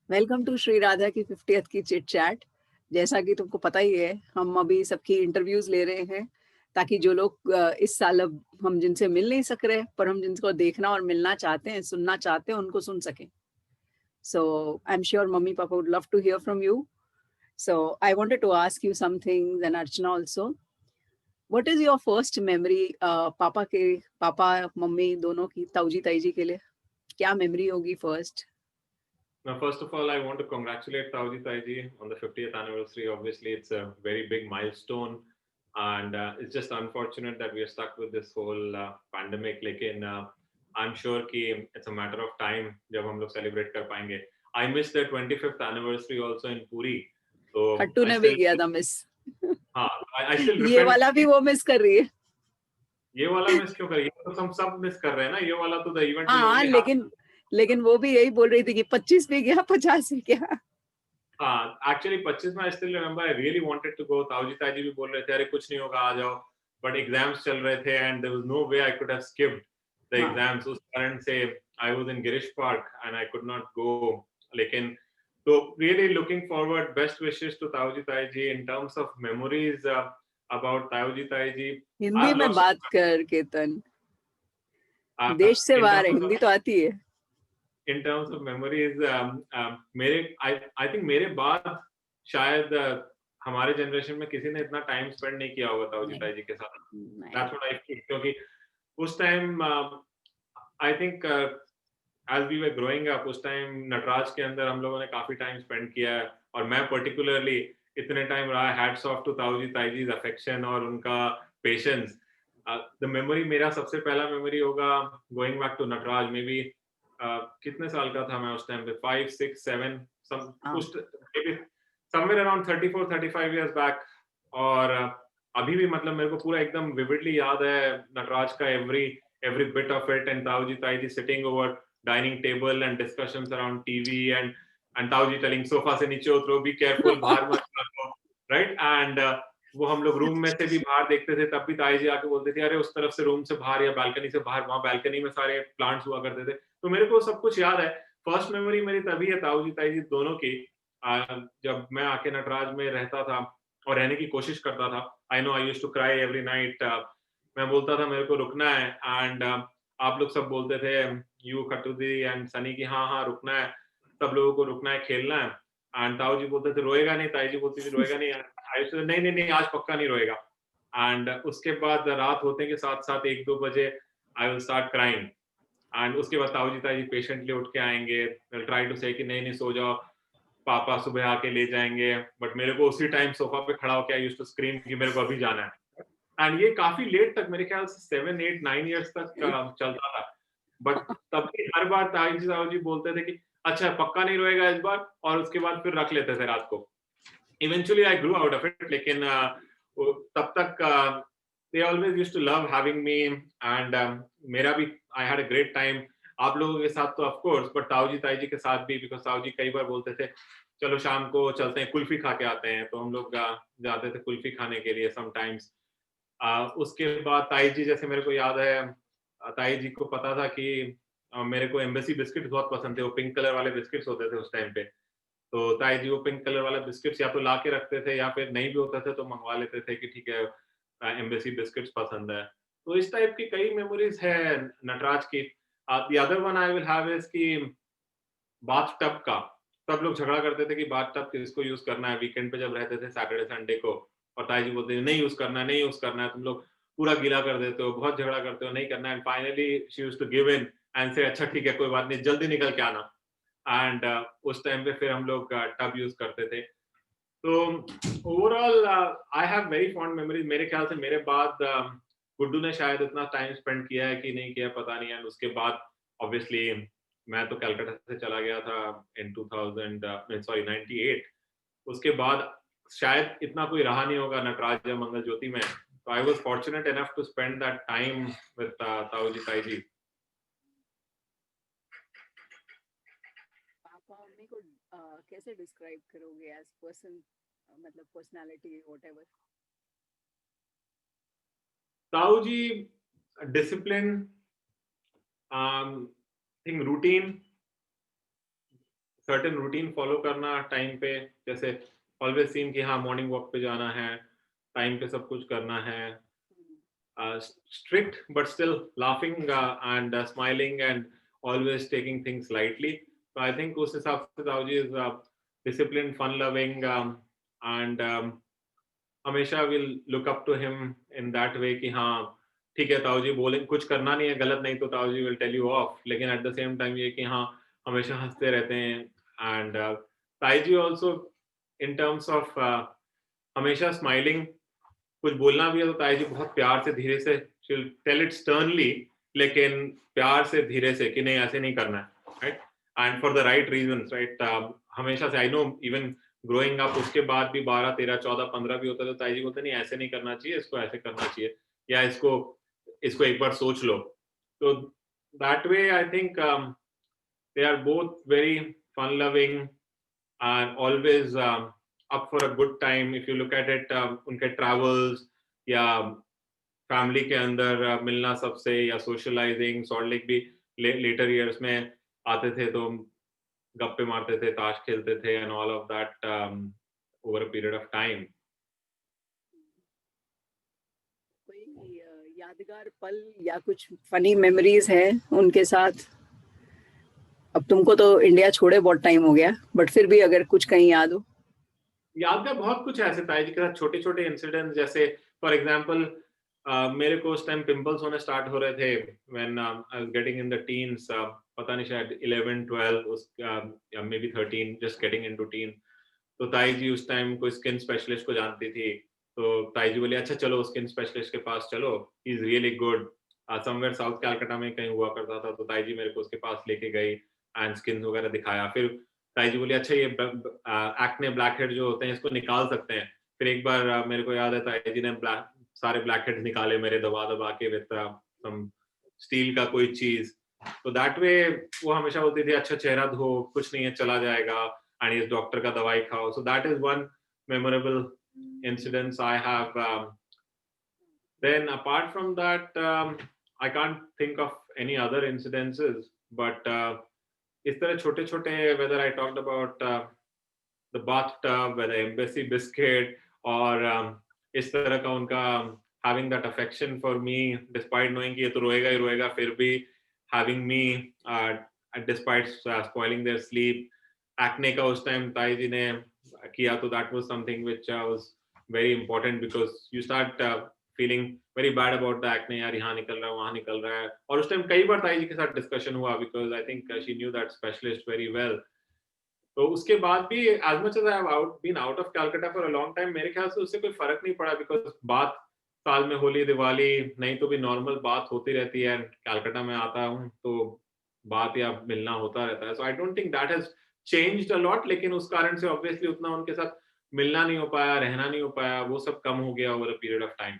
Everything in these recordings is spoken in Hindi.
वेलकम टू श्री राधा की 50th की चिट चैट। जैसा कि तुमको पता ही है, हम अभी सबकी इंटरव्यूज ले रहे हैं ताकि जो लोग इस साल अब हम जिनसे मिल नहीं सक रहे पर हम जिनको देखना और मिलना चाहते हैं, सुनना चाहते हैं, उनको सुन सकें। So I am sure mummy papa would love to hear from you. So I wanted to ask you something and Archana also. What is your first memory papa mummy दोनों की, ताऊजी ताई जी के लिए क्या मेमोरी होगी first? Now, first of all, I want to congratulate Tauji Taiji on the 50th anniversary. Obviously, it's a very big milestone, and it's just unfortunate that we are stuck with this whole pandemic. Lekin I'm sure कि it's a matter of time जब हम लोग celebrate कर पाएंगे. I missed the 25th anniversary also in Puri, so हट्टू I ने भी still किया था मिस। हाँ I still ये repent. वाला भी वो मिस कर रही है। ये वाला मिस क्यों कर? ये तो हम सब मिस कर रहे हैं ना. ये वाला तो the event will हाँ, only happen. लेकिन वो भी यही बोल रही थी कि 25 भी गया, 50 भी गया। हाँ, एक्चुअली 25 में I still remember I really wanted to go. ताऊजी ताजी भी बोल रहे थे अरे कुछ नहीं होगा आ जाओ, बट एग्जाम्स चल रहे थे and there was no way I could have skipped the हाँ, एग्जाम्स. उस कारण से I was in Girish park and I could not go. लेकिन तो really looking forward, best wishes to ताऊजी ताजी in terms of memories about ताऊजी ताजी. आई हिंदी हैव में लॉट्स बात कर केतन। ऑफ देश से इन बाहर है, टर्म्स हिंदी तो आती है। इन टर्म्स ऑफ मेमोरीज. मेरे आई थिंक मेरे बाद शायद हमारे जनरेशन में किसी ने इतना टाइम स्पेंड नहीं किया होगा ताऊ नहीं, जी जी के साथ. नहीं। दैट्स व्हाट आई फील, क्योंकि उस time I think as we were growing up उस टाइम नटराज के अंदर हम लोगों ने काफी टाइम स्पेंड किया है. और मैं पर्टिकुलरली इतने टाइम रहा. हैट्स ऑफ टू ताऊ जी ताईजी's अफेक्शन और उनका पेशेंस. द मेमोरी, मेरा सबसे पहला मेमोरी होगा going back to Nataraj. Maybe कितने साल का था मैं उस टाइम पे, 5 6 7 सम हाँ, उस समवेयर अराउंड 34 35 इयर्स बैक. और अभी भी मतलब मेरे को पूरा एकदम विविडली याद है नटराज का every every bit of it. And ताऊजी ताईजी sitting over dining table and discussions around TV and ताऊजी टेलिंग सोफा से नीचे उतरो, बी केयरफुल, बाहर मत रखो, राइट. एंड वो हम लोग रूम में से भी बाहर देखते थे तब भी ताई जी आके बोलते थे अरे उस तरफ से रूम से बाहर या बालकनी से बाहर, वहां बालकनी में सारे प्लांट्स हुआ करते थे. तो मेरे को सब कुछ याद है. फर्स्ट मेमोरी मेरी तभी है ताऊ जी ताई जी दोनों की. जब मैं आके नटराज में रहता था और रहने की कोशिश करता था. I know I used to cry every night. मैं बोलता था मेरे को रुकना है. एंड आप लोग सब बोलते थे, you Khatu the and Sunny की, हाँ हाँ रुकना है, सब लोगों को रुकना है, खेलना है. एंड ताऊ जी बोलते थे रोएगा नहीं, ताई जी बोलती थी रोएगा नहीं. आई से नहीं नहीं नहीं आज पक्का नहीं रोएगा. एंड उसके बाद रात होते के साथ साथ 1 2 बजे I will start crying. And उसके बाद ताऊ जी ताई जी पेशेंटली उठ के आएंगे, ट्राई टू से कि नहीं नहीं सो जाओ, पापा सुबह आके ले जाएंगे. बट मेरे को उसी टाइम सोफा पे खड़ा होकर आई यूज्ड टू स्क्रीम कि मेरे को अभी जाना है. एंड ये काफी लेट तक, मेरे ख्याल से 7 8 9 इयर्स तक चलता था. बट तब भी हर बार ताऊ जी बोलते थे कि अच्छा पक्का नहीं रोएगा इस बार, और उसके बाद फिर रख लेते थे रात को. Eventually I Guru out of it. लेकिन तब तक they always used to love having me. and मेरा भी I had a great time आप लोगों के साथ तो ऑफ कोर्स, बट ताऊजी ताईजी के साथ भी, बिकॉज ताऊजी कई बार बोलते थे चलो शाम को चलते हैं कुल्फी खा के आते हैं, तो हम लोग जाते थे कुल्फी खाने के लिए समटाइम्स. उसके बाद ताई जी, जैसे मेरे को याद है, ताई जी को पता था कि मेरे को एम्बेसी बिस्किट बहुत पसंद थे. वो पिंक कलर वाले बिस्किट्स होते थे उस टाइम पे. तो ताई जी वो पिंक कलर वाला बिस्किट्स या तो ला के रखते थे या फिर नहीं भी होता था तो मंगवा लेते थे कि ठीक है एम्बेसी बिस्किट्स पसंद है. तो इस टाइप की कई मेमोरीज है नटराज की. The other one I will have is कि बाथ टब का. सब लोग झगड़ा करते थे कि बाथ टब किसको यूज करना है वीकेंड पे जब रहते थे सैटरडे संडे को. और ताई जी बोलते थे नहीं यूज करना है, नहीं यूज करना है, तुम लोग पूरा गीला कर देते हो, बहुत झगड़ा करते हो, नहीं करना है. Finally she used to give in and say अच्छा ठीक है कोई बात नहीं, जल्दी निकल के आना. एंड उस टाइम पे फिर हम लोग टब यूज करते थे. तो overall I have very fond memories. मेरे ख्याल से मेरे बाद गुड्डू ने शायद इतना टाइम स्पेंड किया है कि नहीं किया पता नहीं. एंड उसके बाद ऑब्वियसली मैं तो कलकत्ता से चला गया था इन 2000 सॉरी 98. उसके बाद शायद इतना कोई रहा नहीं होगा नटराज या मंगल ज्योति में. तो I was fortunate enough to spend that time with ताऊ जी ताई जी. पापा मम्मी को कैसे डिस्क्राइब करोगे एज पर्सन, मतलब पर्सनालिटी व्हाटएवर? ताऊ जी discipline, think routine, certain routine follow करना टाइम पे, जैसे ऑलवेज सीम कि हाँ मॉर्निंग वॉक पे जाना है, टाइम पे सब कुछ करना है, strict but still laughing and smiling and always taking things lightly. So I think उस हिसाब से ताऊ जी is disciplined, fun loving, and हमेशा will look up to him in that way कि हाँ ठीक है ताऊ जी बोले कुछ करना नहीं है गलत नहीं तो ताऊ जी will tell you off, लेकिन at the same time ये कि हाँ हमेशा हंसते रहते हैं, and ताई जी also in terms of हमेशा smiling, कुछ बोलना भी है तो ताई जी बहुत प्यार से धीरे से she'll tell it sternly, लेकिन प्यार से धीरे से कि नहीं ऐसे नहीं करना है, right? And for the right reasons, right? हमेशा से I know even growing up उसके बाद भी 12, 13, 14, 15 भी होता है तो ताई जी बोलते नहीं ऐसे नहीं करना चाहिए, इसको ऐसे करना चाहिए, या इसको एक बार सोच लो. तो that way I think they are both very fun loving and always up for a good time. If you look at it, उनके travels या फैमिली के अंदर मिलना सबसे या सोशलाइजिंग, सॉल्ट लेक भी लेटर इयर्स में आते थे तो गप्पे मारते थे, ताश खेलते थे and all of that over a period of time. कोई यादगार पल या कुछ फनी मेमोरीज है उनके साथ? अब तुमको तो इंडिया छोड़े बहुत टाइम हो गया, बट फिर भी अगर कुछ कहीं याद हो. यादगार बहुत कुछ है ऐसे ताई जी के साथ, छोटे छोटे इंसिडेंट्स, जैसे फॉर एग्जांपल मेरे को उस टाइम पिंपल्स होने स्टार्ट हो रहे थे when I was getting in the teens, पता नहीं शायद 11 12 उस या may be 13, just getting into tin. तो ताई जी उस टाइम कोई स्किन स्पेशलिस्ट को जानती थी, तो ताई जी बोली अच्छा चलो स्किन स्पेशलिस्ट के पास चलो, he is really good, somewhere south Calcutta में कहीं हुआ करता था, तो ताई जी मेरे को उसके पास लेके गई एंड स्किन वगैरह दिखाया. फिर ताई जी बोली अच्छा ये एक्ने ब्लैक हेड जो होते हैं इसको निकाल सकते हैं. फिर एक बार मेरे को याद है ताई जी ने सारे ब्लैक हेड्स निकाले मेरे दबा दबा के विद सम स्टील का कोई चीज. तो दैट वे वो हमेशा बोलती थी अच्छा चेहरा धो, कुछ नहीं है चला जाएगा, एंड इस डॉक्टर का दवाई खाओ. So that is one memorable incidents I have. Then apart from that, I can't think of any other incidences, but इस तरह छोटे छोटे, whether I talked about the bathtub, whether embassy biscuit, or इस तरह का उनका having that affection for me despite knowing कि ये तो रोएगा ही रोएगा, फिर भी having me despite spoiling their sleep. Acne का उस टाइम ताई जी ने किया तो that was something which was very important because you start feeling very bad about the acne, यार यहाँ निकल रहा है वहाँ निकल रहा है. और उस टाइम कई बार ताई जी के साथ डिस्कशन हुआ because I think she knew that specialist very well. तो उसके बाद भी as much as I have been out of Calcutta for a long time, मेरे ख्याल से उससे कोई फर्क नहीं पड़ा because बात साल में होली दिवाली नहीं तो भी नॉर्मल बात होती रहती है. कलकत्ता में आता हूँ तो बात या मिलना होता रहता है. So I don't think that has changed a lot, लेकिन उस कारण से obviously उतना उनके साथ मिलना नहीं हो पाया, रहना नहीं हो पाया, वो सब कम हो गया over a period of time.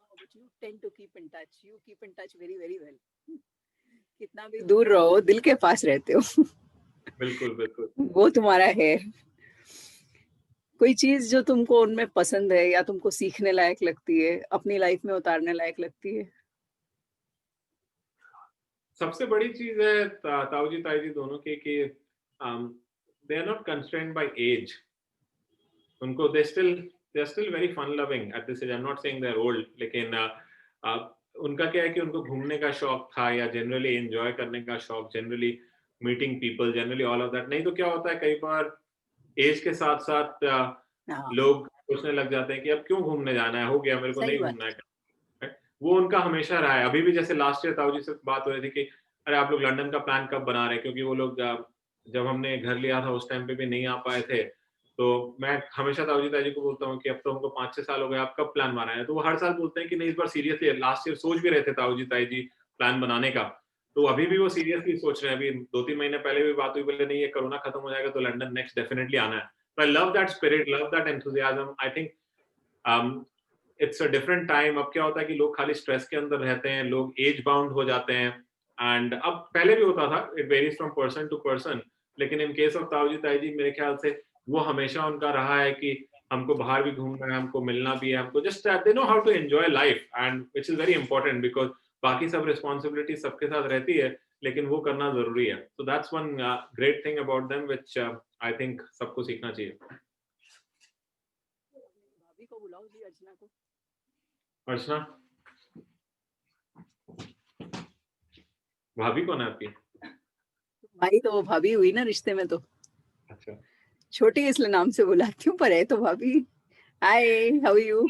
But you tend to keep in touch. You keep in touch very very well. कितना भी दूर रहो दिल के पास रहते हो. बिल्कुल बिल्कुल. वो तुम्हारा है. कोई चीज जो तुमको उनमें पसंद है या तुमको सीखने लायक लगती है, अपनी लाइफ में उतारने लायक लगती है? सबसे बड़ी चीज है ताऊ जी ताई जी दोनों की कि they are not constrained by age. उनको they are still very fun loving at this age. I'm not saying they're old, लेकिन उनका क्या है कि उनको घूमने का शौक था या जनरली एंजॉय करने का शौक, generally meeting people, generally all of that. नहीं तो क्या होता है कई बार एज के साथ साथ लोग सोचने लग जाते हैं कि अब क्यों घूमने जाना है, हो गया मेरे को नहीं घूमना है. वो उनका हमेशा रहा है. अभी भी जैसे लास्ट ईयर ताऊ जी से बात हो रही थी कि अरे आप लोग लंदन का प्लान कब बना रहे हैं, क्योंकि वो लोग जब हमने घर लिया था उस टाइम पे भी नहीं आ पाए थे. तो मैं हमेशा ताऊ जी को बोलता हूँ कि अब तो हमको 5-6 साल हो गए, आप कब प्लान बना रहे हैं. तो वो हर साल बोलते हैं कि नहीं इस बार सीरियसली, लास्ट ईयर सोच भी रहे थे ताऊ जी प्लान बनाने का. तो अभी भी वो सीरियसली सोच रहे हैं. अभी 2-3 महीने पहले भी बात हुई, बोले नहीं ये कोरोना खत्म हो जाएगा तो लंदन नेक्स्ट डेफिनेटली आना है. I love that spirit, love that enthusiasm. I think it's a different time. अब क्या होता है कि लोग खाली स्ट्रेस के अंदर रहते हैं, लोग एज बाउंड हो जाते हैं. एंड अब पहले भी होता था, it varies from person to person, लेकिन इन केस ऑफ ताऊ जी मेरे ख्याल से वो हमेशा उनका रहा है कि हमको बाहर भी घूमना है, हमको मिलना भी है, हमको just they know how to enjoy life, and which is very important because बाकी सब रिस्पॉन्सिबिलिटी सबके साथ रहती है, लेकिन वो करना जरूरी है. So that's one great thing about them which I think सबको सीखना चाहिए. भाभी को बुलाओ जी, अर्चना को. अर्चना, भाभी कौन है आपकी? भाई तो वो भाभी हुई ना रिश्ते में तो. अच्छा. छोटी इसलिए नाम से बुलाती हूँ, पर है तो भाभी. Hi, how are you?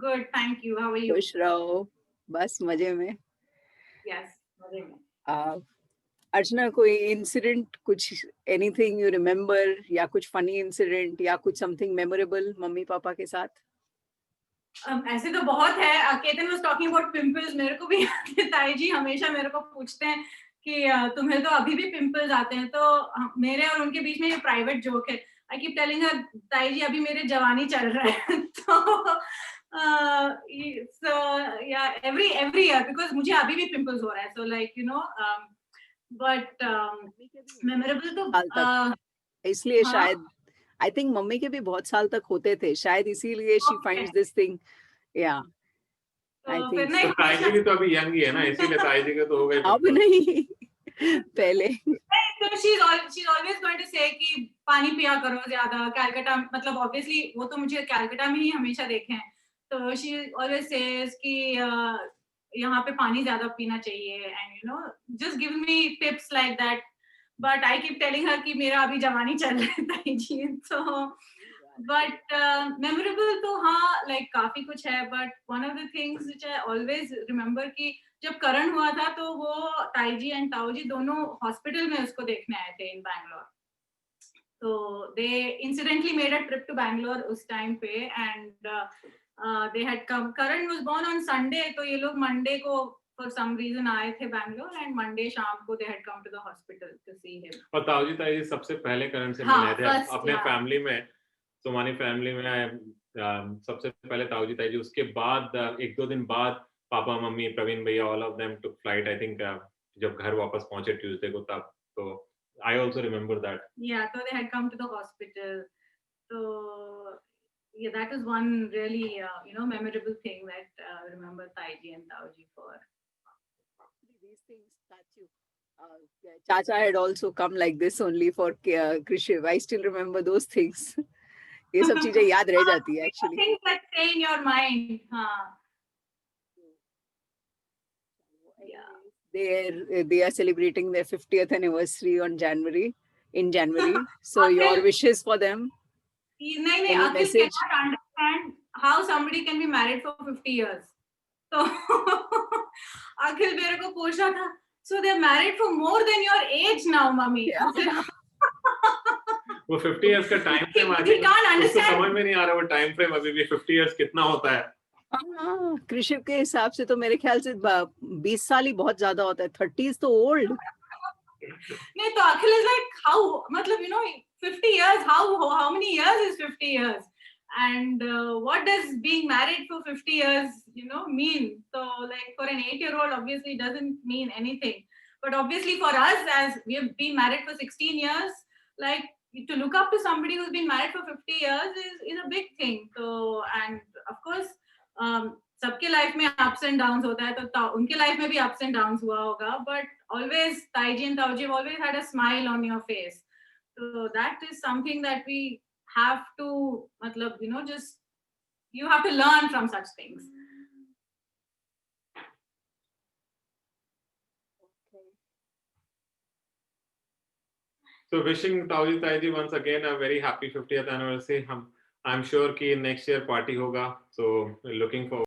Good, thank you. How are you? खुश रहो, बस मजे में. Yes, मजे में. अर्चना, कोई इंसिडेंट, कुछ एनीथिंग यू रिमेम्बर, या कुछ फनी इंसिडेंट या कुछ समथिंग मेमोरेबल मम्मी पापा के साथ? ऐसे तो बहुत है. Ketan was talking about pimples. मेरे को भी ताई जी हमेशा मेरे को पूछते हैं कि तुम्हें तो अभी भी पिंपल्स आते हैं. तो मेरे और उनके बीच में ये प्राइवेट जोक है. I keep telling her, ताई जी अभी मेरे जवानी चल रहा है. तो so yeah, every year because मुझे अभी भी पिंपल्स हो रहा है. So like you know, but memorable तो इसलिए हाँ? शायद आई थिंक मम्मी के भी बहुत साल तक होते थे, शायद इसीलिए शी फाइंड्स दिस थिंग. या आई तो थिंक फिर नहीं, ताई जी भी तो अभी यंग ही है ना, इसीलिए ताई जी के तो हो गए अब पिंपल. नहीं, पहले. तो she's always going to say कि पानी पिया करो ज्यादा. कैलकाटा मतलब obviously वो तो मुझे कैलकाटा में ही हमेशा देखे हैं. तो she always says कि यहाँ पे पानी ज्यादा पीना चाहिए and you know just give me tips like that. But I keep telling her कि मेरा अभी जवानी चल रहा है ताई जी. So but memorable तो हाँ like काफी कुछ है. But one of the things which I always remember कि जब करण हुआ था तो वो ताई जी एंड ताऊ जी दोनों हॉस्पिटल में उसको देखने आए थे इन बैंगलोर. तो they incidentally made a trip to Bangalore उस टाइम पे and they had come. Karan was born on Sunday, तो ये लोग मंडे को फॉर सम रीजन आए थे बैंगलोर एंड मंडे शाम को they had come to the hospital to see him. और ताऊ जी ताई जी सबसे पहले करण से हाँ, मिले थे first, अपने yeah. फैमिली में. तो हमारी फैमिली में सबसे पहले ताऊ जी ताई जी, उसके बाद एक दो दिन बाद पापा मम्मी प्रवीण भैया all of them took flight. I think जब घर वापस पहुंचे ट्यूसडे को तब. तो I also remember that. Yeah, so they had come to the hospital. So yeah, that is one really you know memorable thing that I remember Taiji and Taoji for. These things touch you. Chacha had also come like this only for Krishiv. I still remember those things. ये सब चीजें याद रह जाती है actually. Things that stay in your mind. Yeah. They are celebrating their 50th anniversary in January. So your wishes for them? नहीं, Any Akhil message? cannot understand how somebody can be married for 50 years. So Akhil मेरे को पूछ रहा था, so they're married for more than your age now, mummy. Yeah. वो 50 इयर्स का टाइम फ्रेम आ गया. उसको समझ में नहीं आ रहा वो टाइम फ्रेम अभी भी 50 इयर्स कितना होता है. हाँ, कृषि के हिसाब से तो मेरे ख्याल से 20 साल ही बहुत ज्यादा होता है. 30 is तो old. नहीं तो Akhil is like how मतलब you know 50 years how many years is 50 years and what does being married for 50 years you know mean. So like for an 8-year-old obviously it doesn't mean anything, but obviously for us as we have been married for 16 years, like to look up to somebody who's been married for 50 years is a big thing. So and of course सबके लाइफ में अप्स एंड डाउन्स होता है, तो उनके लाइफ में भी अप्स एंड डाउन्स हुआ होगा, बट ऑलवेज ताईजी एंड ताऊजी always had a smile on your face. So that is something that we have to मतलब you know just you have to learn from such things. So wishing Taoji Taiji once again a very happy 50th anniversary. I'm sure कि next year party होगा. So looking forward.